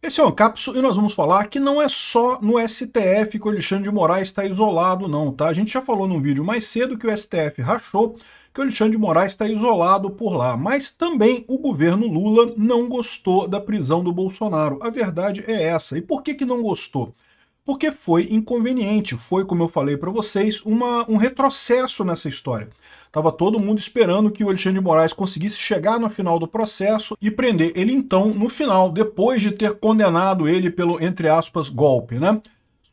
Esse é o Ancapso e nós vamos falar que não é só no STF que o Alexandre de Moraes está isolado não, tá? A gente já falou num vídeo mais cedo que o STF rachou, que o Alexandre de Moraes está isolado por lá, mas também o governo Lula não gostou da prisão do Bolsonaro. A verdade é essa. E por que que não gostou? Porque foi inconveniente, foi, como eu falei para vocês, um retrocesso nessa história. Tava todo mundo esperando que o Alexandre de Moraes conseguisse chegar no final do processo e prender ele então no final, depois de ter condenado ele pelo, entre aspas, golpe, né?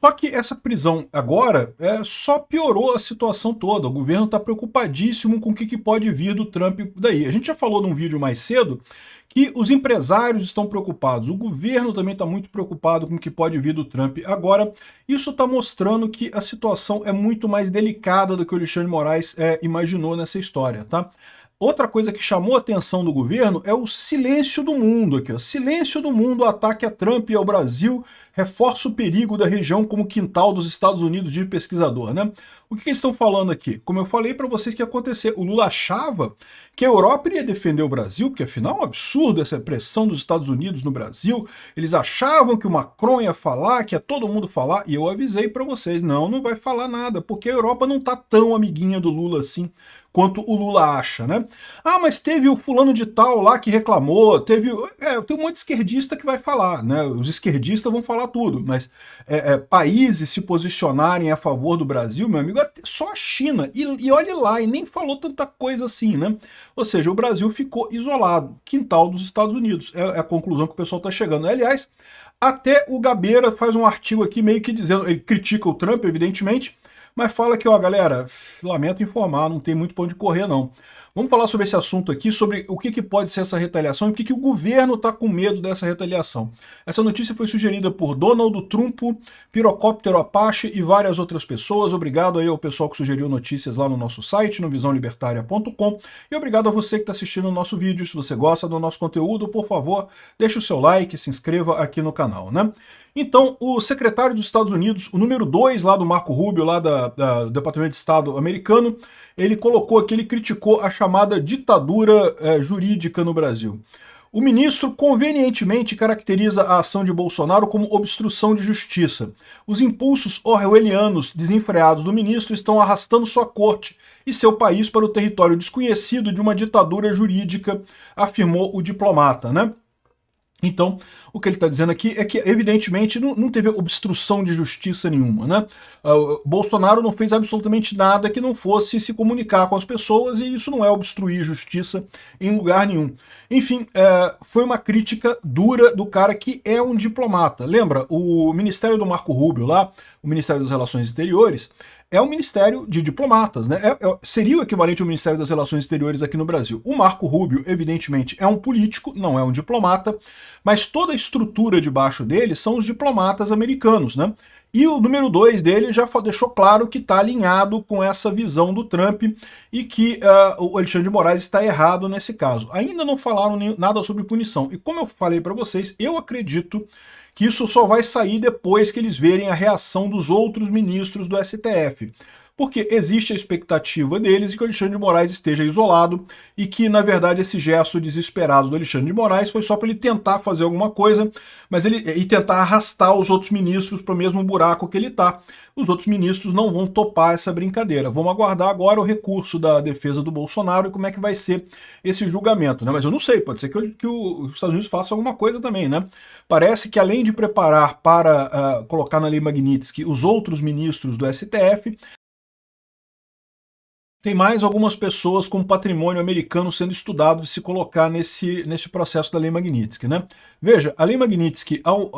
Só que essa prisão agora só piorou a situação toda. O governo está preocupadíssimo com o que pode vir do Trump daí. A gente já falou num vídeo mais cedo que os empresários estão preocupados, o governo também está muito preocupado com o que pode vir do Trump. Agora, isso está mostrando que a situação é muito mais delicada do que o Alexandre de Moraes imaginou nessa história, tá? Outra coisa que chamou a atenção do governo é o silêncio do mundo aqui, ó. Silêncio do mundo, ataque a Trump e ao Brasil, reforça o perigo da região como quintal dos Estados Unidos, de pesquisador, né? O que eles estão falando aqui? Como eu falei para vocês que ia acontecer, o Lula achava que a Europa iria defender o Brasil, porque afinal é um absurdo essa pressão dos Estados Unidos no Brasil, eles achavam que o Macron ia falar, que ia todo mundo falar, e eu avisei para vocês, não vai falar nada, porque a Europa não tá tão amiguinha do Lula assim, quanto o Lula acha, né? Ah, mas teve o fulano de tal lá que reclamou, tem um monte de esquerdista que vai falar, né? Os esquerdistas vão falar tudo, mas países se posicionarem a favor do Brasil, meu amigo, só a China, e olhe lá, e nem falou tanta coisa assim, né? Ou seja, o Brasil ficou isolado, quintal dos Estados Unidos, é a conclusão que o pessoal está chegando. Aliás, até o Gabeira faz um artigo aqui meio que dizendo, ele critica o Trump, evidentemente, mas fala que, ó, galera, lamento informar, não tem muito pra onde correr, não. Vamos falar sobre esse assunto aqui, sobre o que pode ser essa retaliação e por que o governo está com medo dessa retaliação. Essa notícia foi sugerida por Donald Trump, Pirocóptero Apache e várias outras pessoas. Obrigado aí ao pessoal que sugeriu notícias lá no nosso site, no visãolibertaria.com. E obrigado a você que está assistindo o nosso vídeo. Se você gosta do nosso conteúdo, por favor, deixe o seu like, se inscreva aqui no canal, né? Então, o secretário dos Estados Unidos, o número 2 lá do Marco Rubio, lá do Departamento de Estado americano, ele colocou aqui, ele criticou a chamada ditadura jurídica no Brasil. O ministro convenientemente caracteriza a ação de Bolsonaro como obstrução de justiça. Os impulsos orwellianos desenfreados do ministro estão arrastando sua corte e seu país para o território desconhecido de uma ditadura jurídica, afirmou o diplomata, né? Então, o que ele está dizendo aqui é que, evidentemente, não teve obstrução de justiça nenhuma, né? Bolsonaro não fez absolutamente nada que não fosse se comunicar com as pessoas, e isso não é obstruir justiça em lugar nenhum. Enfim, foi uma crítica dura do cara que é um diplomata. Lembra, o Ministério do Marco Rubio lá, o Ministério das Relações Exteriores, é um ministério de diplomatas, né? Seria o equivalente ao Ministério das Relações Exteriores aqui no Brasil. O Marco Rubio, evidentemente, é um político, não é um diplomata, mas toda a estrutura debaixo dele são os diplomatas americanos, né? E o número 2 dele já deixou claro que está alinhado com essa visão do Trump e que o Alexandre de Moraes está errado nesse caso. Ainda não falaram nada sobre punição. E como eu falei para vocês, eu acredito que isso só vai sair depois que eles verem a reação dos outros ministros do STF. Porque existe a expectativa deles de que o Alexandre de Moraes esteja isolado e que, na verdade, esse gesto desesperado do Alexandre de Moraes foi só para ele tentar fazer alguma coisa, mas e tentar arrastar os outros ministros para o mesmo buraco que ele está. Os outros ministros não vão topar essa brincadeira. Vamos aguardar agora o recurso da defesa do Bolsonaro e como é que vai ser esse julgamento, né? Mas eu não sei, pode ser que os Estados Unidos façam alguma coisa também, né? Parece que, além de preparar para colocar na Lei Magnitsky os outros ministros do STF, tem mais algumas pessoas com patrimônio americano sendo estudado de se colocar nesse processo da Lei Magnitsky, né? Veja, a Lei Magnitsky ao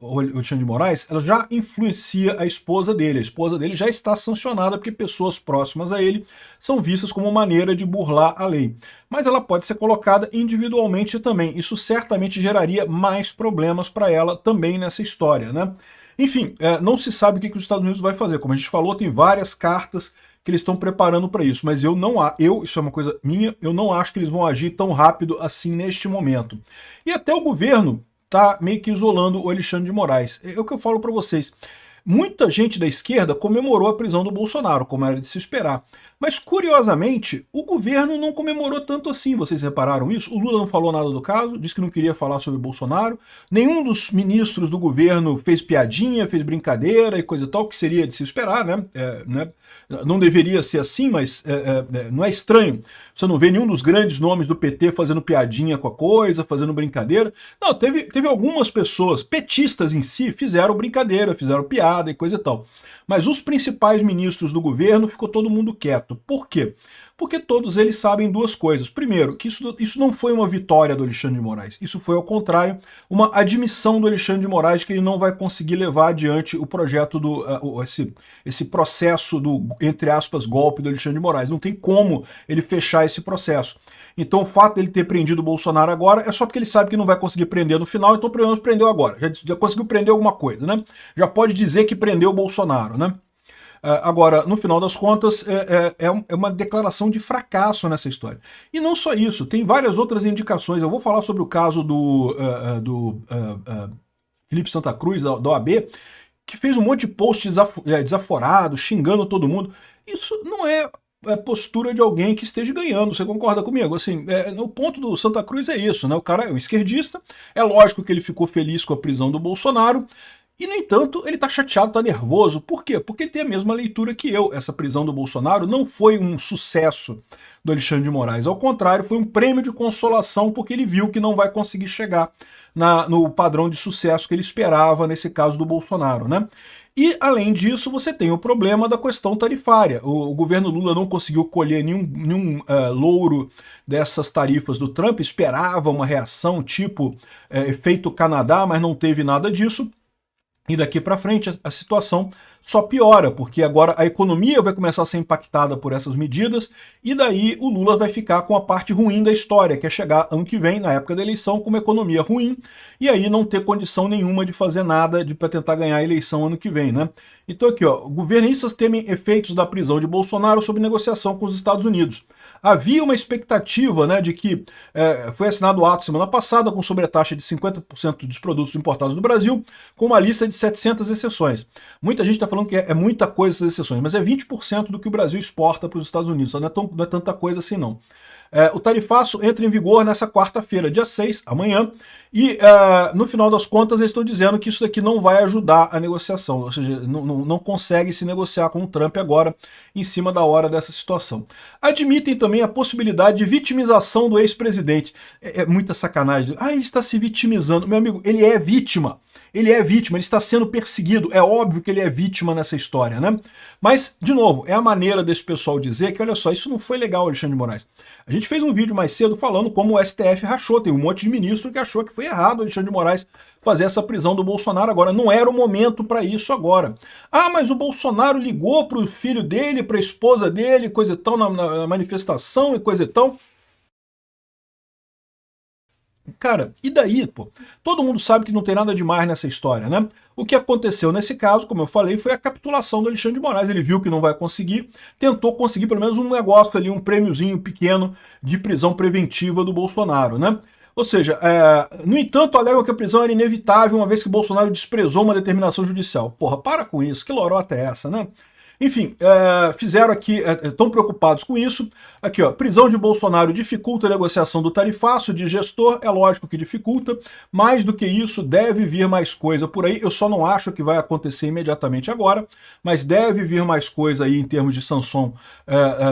Alexandre de Moraes, ela já influencia a esposa dele. A esposa dele já está sancionada porque pessoas próximas a ele são vistas como maneira de burlar a lei. Mas ela pode ser colocada individualmente também. Isso certamente geraria mais problemas para ela também nessa história, né? Enfim, não se sabe o que os Estados Unidos vai fazer. Como a gente falou, tem várias cartas que eles estão preparando para isso, mas isso é uma coisa minha, eu não acho que eles vão agir tão rápido assim neste momento. E até o governo está meio que isolando o Alexandre de Moraes. É o que eu falo para vocês. Muita gente da esquerda comemorou a prisão do Bolsonaro, como era de se esperar. Mas, curiosamente, o governo não comemorou tanto assim, vocês repararam isso? O Lula não falou nada do caso, disse que não queria falar sobre o Bolsonaro. Nenhum dos ministros do governo fez piadinha, fez brincadeira e coisa e tal, que seria de se esperar, né? Não deveria ser assim, mas não é estranho. Você não vê nenhum dos grandes nomes do PT fazendo piadinha com a coisa, fazendo brincadeira. Não, teve algumas pessoas, petistas em si, fizeram brincadeira, fizeram piada e coisa e tal. Mas os principais ministros do governo ficou todo mundo quieto. Por quê? Porque todos eles sabem duas coisas. Primeiro, que isso não foi uma vitória do Alexandre de Moraes. Isso foi, ao contrário, uma admissão do Alexandre de Moraes que ele não vai conseguir levar adiante o projeto esse processo do, entre aspas, golpe do Alexandre de Moraes. Não tem como ele fechar esse processo. Então o fato dele ter prendido o Bolsonaro agora é só porque ele sabe que não vai conseguir prender no final, então pelo menos prendeu agora. Já conseguiu prender alguma coisa, né? Já pode dizer que prendeu o Bolsonaro, né? Agora, no final das contas, é uma declaração de fracasso nessa história. E não só isso, tem várias outras indicações. Eu vou falar sobre o caso do Felipe Santa Cruz, da OAB, que fez um monte de posts desaforados, xingando todo mundo. Isso não é postura de alguém que esteja ganhando, você concorda comigo? Assim, o ponto do Santa Cruz é isso, né? O cara é um esquerdista, é lógico que ele ficou feliz com a prisão do Bolsonaro, e, no entanto, ele tá chateado, tá nervoso. Por quê? Porque ele tem a mesma leitura que eu. Essa prisão do Bolsonaro não foi um sucesso do Alexandre de Moraes. Ao contrário, foi um prêmio de consolação porque ele viu que não vai conseguir chegar no padrão de sucesso que ele esperava nesse caso do Bolsonaro, né? E, além disso, você tem o problema da questão tarifária. O governo Lula não conseguiu colher nenhum louro dessas tarifas do Trump, esperava uma reação tipo efeito Canadá, mas não teve nada disso. E daqui para frente a situação só piora, porque agora a economia vai começar a ser impactada por essas medidas, e daí o Lula vai ficar com a parte ruim da história, que é chegar ano que vem, na época da eleição, com uma economia ruim, e aí não ter condição nenhuma de fazer nada para tentar ganhar a eleição ano que vem, né? Então aqui, ó, governistas temem efeitos da prisão de Bolsonaro sob negociação com os Estados Unidos. Havia uma expectativa, né, de que foi assinado o ato semana passada com sobretaxa de 50% dos produtos importados do Brasil, com uma lista de 700 exceções. Muita gente está falando que é muita coisa essas exceções, mas é 20% do que o Brasil exporta para os Estados Unidos, não é tanta coisa assim não. O tarifaço entra em vigor nessa quarta-feira, dia 6, amanhã, e no final das contas eles estão dizendo que isso daqui não vai ajudar a negociação, ou seja, não consegue se negociar com o Trump agora em cima da hora dessa situação. Admitem também a possibilidade de vitimização do ex-presidente. É muita sacanagem. Ele está se vitimizando. Meu amigo, ele é vítima. Ele é vítima, ele está sendo perseguido. É óbvio que ele é vítima nessa história, né? Mas, de novo, é a maneira desse pessoal dizer que, olha só, isso não foi legal, Alexandre de Moraes. A gente fez um vídeo mais cedo falando como o STF rachou. Tem um monte de ministro que achou que foi errado o Alexandre de Moraes fazer essa prisão do Bolsonaro agora. Não era o momento para isso agora. Mas o Bolsonaro ligou para o filho dele, para a esposa dele, coisa e tal, na manifestação e coisa e tal. Cara, e daí, pô? Todo mundo sabe que não tem nada demais nessa história, né? O que aconteceu nesse caso, como eu falei, foi a capitulação do Alexandre de Moraes. Ele viu que não vai conseguir, tentou conseguir pelo menos um negócio ali, um prêmiozinho pequeno de prisão preventiva do Bolsonaro, né? Ou seja, no entanto, alegam que a prisão era inevitável, uma vez que Bolsonaro desprezou uma determinação judicial. Porra, para com isso, que lorota é essa, né? Enfim, fizeram aqui, estão preocupados com isso. Aqui, ó, prisão de Bolsonaro dificulta a negociação do tarifaço de gestor, é lógico que dificulta. Mais do que isso, deve vir mais coisa por aí. Eu só não acho que vai acontecer imediatamente agora, mas deve vir mais coisa aí em termos de sanção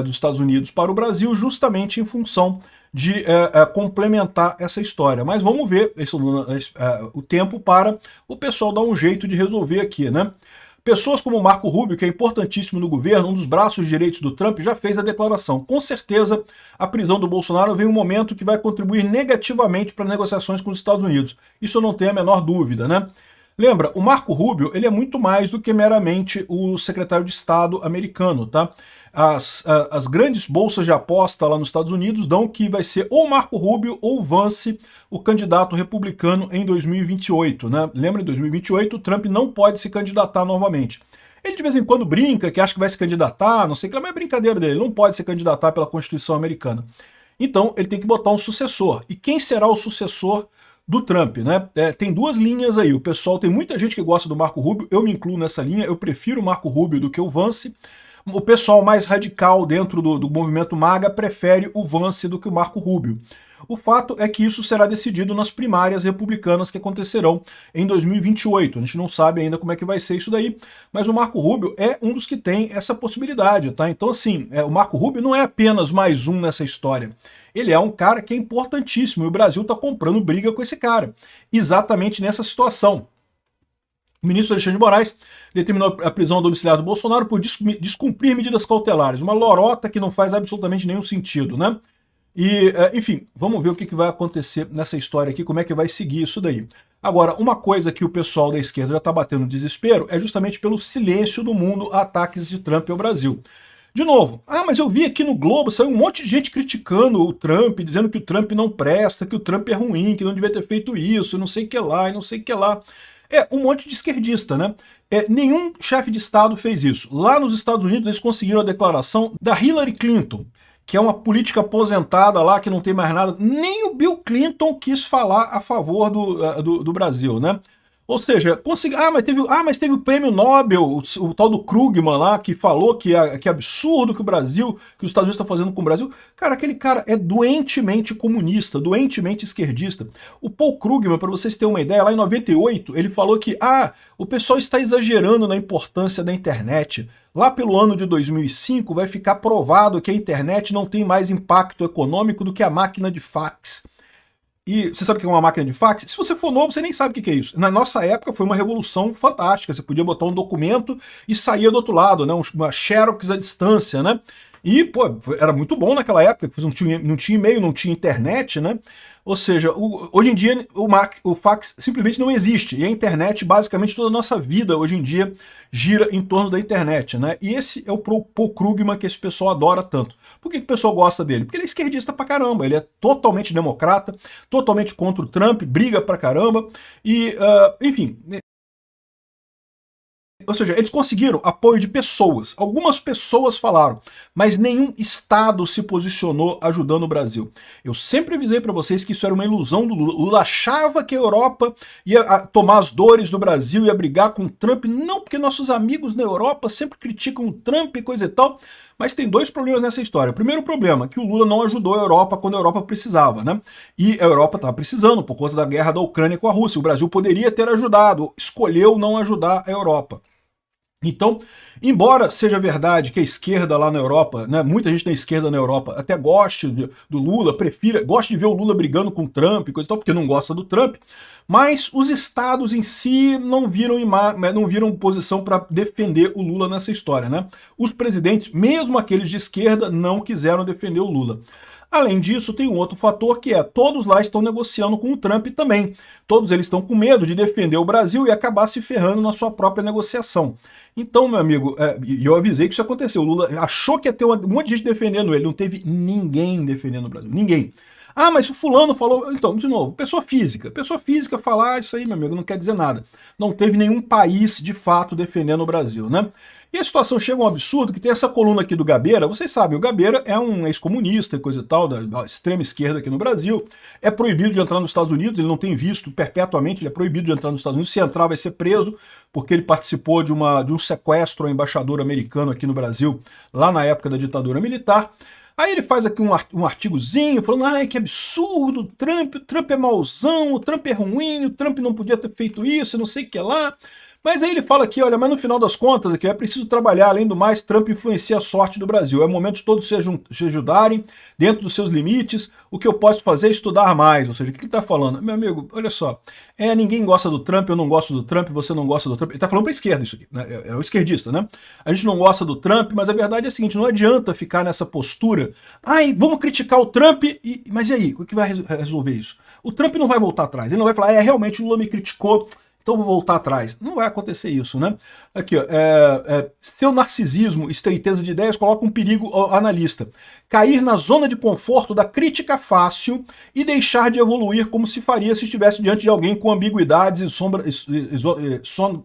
dos Estados Unidos para o Brasil, justamente em função de complementar essa história. Mas vamos ver o tempo para o pessoal dar um jeito de resolver aqui, né? Pessoas como Marco Rubio, que é importantíssimo no governo, um dos braços direitos do Trump, já fez a declaração. Com certeza, a prisão do Bolsonaro vem um momento que vai contribuir negativamente para negociações com os Estados Unidos. Isso eu não tenho a menor dúvida, né? Lembra, o Marco Rubio, ele é muito mais do que meramente o secretário de Estado americano, tá? As grandes bolsas de aposta lá nos Estados Unidos dão que vai ser ou Marco Rubio ou Vance o candidato republicano em 2028, né? Lembra, em 2028 o Trump não pode se candidatar novamente. Ele de vez em quando brinca que acha que vai se candidatar, não sei o que, mas é brincadeira dele, ele não pode se candidatar pela Constituição americana. Então ele tem que botar um sucessor. E quem será o sucessor do Trump, né? Tem duas linhas aí. O pessoal, tem muita gente que gosta do Marco Rubio, eu me incluo nessa linha, eu prefiro o Marco Rubio do que o Vance. O pessoal mais radical dentro do movimento MAGA prefere o Vance do que o Marco Rubio. O fato é que isso será decidido nas primárias republicanas que acontecerão em 2028. A gente não sabe ainda como é que vai ser isso daí, mas o Marco Rubio é um dos que tem essa possibilidade, tá? Então, assim, o Marco Rubio não é apenas mais um nessa história. Ele é um cara que é importantíssimo e o Brasil está comprando briga com esse cara, exatamente nessa situação. O ministro Alexandre de Moraes determinou a prisão domiciliar do Bolsonaro por descumprir medidas cautelares. Uma lorota que não faz absolutamente nenhum sentido, né? E, enfim, vamos ver o que vai acontecer nessa história aqui, como é que vai seguir isso daí. Agora, uma coisa que o pessoal da esquerda já está batendo desespero é justamente pelo silêncio do mundo a ataques de Trump ao Brasil. De novo, mas eu vi aqui no Globo, saiu um monte de gente criticando o Trump, dizendo que o Trump não presta, que o Trump é ruim, que não devia ter feito isso, não sei o que lá, e não sei o que lá. Um monte de esquerdista, né? Nenhum chefe de Estado fez isso. Lá nos Estados Unidos eles conseguiram a declaração da Hillary Clinton, que é uma política aposentada lá, que não tem mais nada. Nem o Bill Clinton quis falar a favor do Brasil, né? Ou seja, mas teve o prêmio Nobel, o tal do Krugman lá, que falou que é absurdo que o Brasil, que os Estados Unidos estão fazendo com o Brasil. Cara, aquele cara é doentemente comunista, doentemente esquerdista. O Paul Krugman, para vocês terem uma ideia, lá em 98, ele falou que o pessoal está exagerando na importância da internet. Lá pelo ano de 2005 vai ficar provado que a internet não tem mais impacto econômico do que a máquina de fax. E você sabe o que é uma máquina de fax? Se você for novo, você nem sabe o que é isso. Na nossa época foi uma revolução fantástica. Você podia botar um documento e saía do outro lado, né? Uma xerox à distância, né? E, pô, era muito bom naquela época, não tinha e-mail, não tinha internet, né? Ou seja, hoje em dia o fax simplesmente não existe. E a internet, basicamente toda a nossa vida hoje em dia gira em torno da internet, né? E esse é o Paul Krugman que esse pessoal adora tanto. Por que o pessoal gosta dele? Porque ele é esquerdista pra caramba, ele é totalmente democrata, totalmente contra o Trump, briga pra caramba, e, enfim... Ou seja, eles conseguiram apoio de pessoas. Algumas pessoas falaram, mas nenhum Estado se posicionou ajudando o Brasil. Eu sempre avisei para vocês que isso era uma ilusão do Lula. O Lula achava que a Europa ia tomar as dores do Brasil, ia brigar com o Trump. Não, porque nossos amigos na Europa sempre criticam o Trump e coisa e tal. Mas tem dois problemas nessa história. O primeiro problema, que o Lula não ajudou a Europa quando a Europa precisava, né? E a Europa estava precisando por conta da guerra da Ucrânia com a Rússia. O Brasil poderia ter ajudado, escolheu não ajudar a Europa. Então, embora seja verdade que a esquerda lá na Europa, né, muita gente na esquerda na Europa até goste do Lula, goste de ver o Lula brigando com o Trump, coisa e tal, porque não gosta do Trump, mas os estados em si não viram posição para defender o Lula nessa história, né? Os presidentes, mesmo aqueles de esquerda, não quiseram defender o Lula. Além disso, tem um outro fator que todos lá estão negociando com o Trump também. Todos eles estão com medo de defender o Brasil e acabar se ferrando na sua própria negociação. Então, meu amigo, e eu avisei que isso aconteceu. O Lula achou que ia ter um monte de gente defendendo ele. Não teve ninguém defendendo o Brasil. Ninguém. Mas o fulano falou... Então, de novo, pessoa física. Pessoa física falar isso aí, meu amigo, não quer dizer nada. Não teve nenhum país, de fato, defendendo o Brasil, né? E a situação chega a um absurdo que tem essa coluna aqui do Gabeira. Vocês sabem, o Gabeira é um ex-comunista e coisa e tal, da extrema esquerda aqui no Brasil. É proibido de entrar nos Estados Unidos, ele não tem visto perpetuamente, ele é proibido de entrar nos Estados Unidos. Se entrar, vai ser preso, porque ele participou de um sequestro ao embaixador americano aqui no Brasil, lá na época da ditadura militar. Aí ele faz aqui um artigozinho falando, que absurdo, o Trump é mauzão, o Trump é ruim, o Trump não podia ter feito isso, não sei o que lá. Mas aí ele fala aqui, olha, mas no final das contas aqui é preciso trabalhar, além do mais, Trump influencia a sorte do Brasil. É o momento de todos se ajudarem dentro dos seus limites. O que eu posso fazer é estudar mais. Ou seja, o que ele está falando? Meu amigo, olha só, ninguém gosta do Trump, eu não gosto do Trump, você não gosta do Trump. Ele está falando para a esquerda isso aqui, né? É o esquerdista, né? A gente não gosta do Trump, mas a verdade é a seguinte, não adianta ficar nessa postura, vamos criticar o Trump, mas e aí? O que vai resolver isso? O Trump não vai voltar atrás, ele não vai falar, realmente o Lula me criticou, então vou voltar atrás. Não vai acontecer isso, né? Aqui, ó, seu narcisismo, estreiteza de ideias coloca um perigo ao analista. Cair na zona de conforto da crítica fácil e deixar de evoluir como se faria se estivesse diante de alguém com ambiguidades e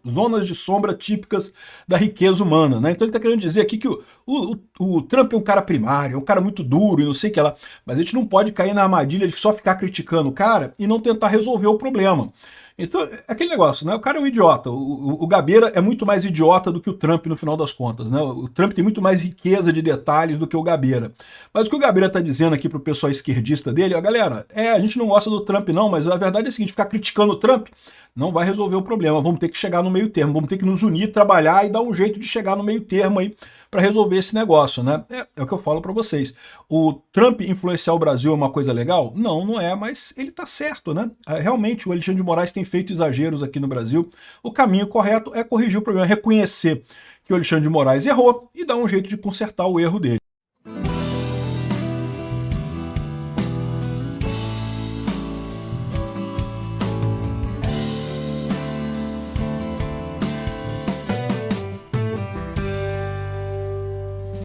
zonas de sombra típicas da riqueza humana, né? Então ele está querendo dizer aqui que o Trump é um cara primário, é um cara muito duro e não sei o que lá, mas a gente não pode cair na armadilha de só ficar criticando o cara e não tentar resolver o problema. Então, é aquele negócio, né? O cara é um idiota. O Gabeira é muito mais idiota do que o Trump no final das contas, né? O Trump tem muito mais riqueza de detalhes do que o Gabeira. Mas o que o Gabeira está dizendo aqui pro pessoal esquerdista dele, ó, galera, a gente não gosta do Trump não, mas a verdade é a seguinte, ficar criticando o Trump não vai resolver o problema. Vamos ter que chegar no meio termo, vamos ter que nos unir, trabalhar e dar um jeito de chegar no meio termo aí para resolver esse negócio, né? É o que eu falo para vocês. O Trump influenciar o Brasil é uma coisa legal? Não, não é, mas ele tá certo, né? Realmente o Alexandre de Moraes tem feito exageros aqui no Brasil. O caminho correto é corrigir o problema, reconhecer que o Alexandre de Moraes errou e dar um jeito de consertar o erro dele.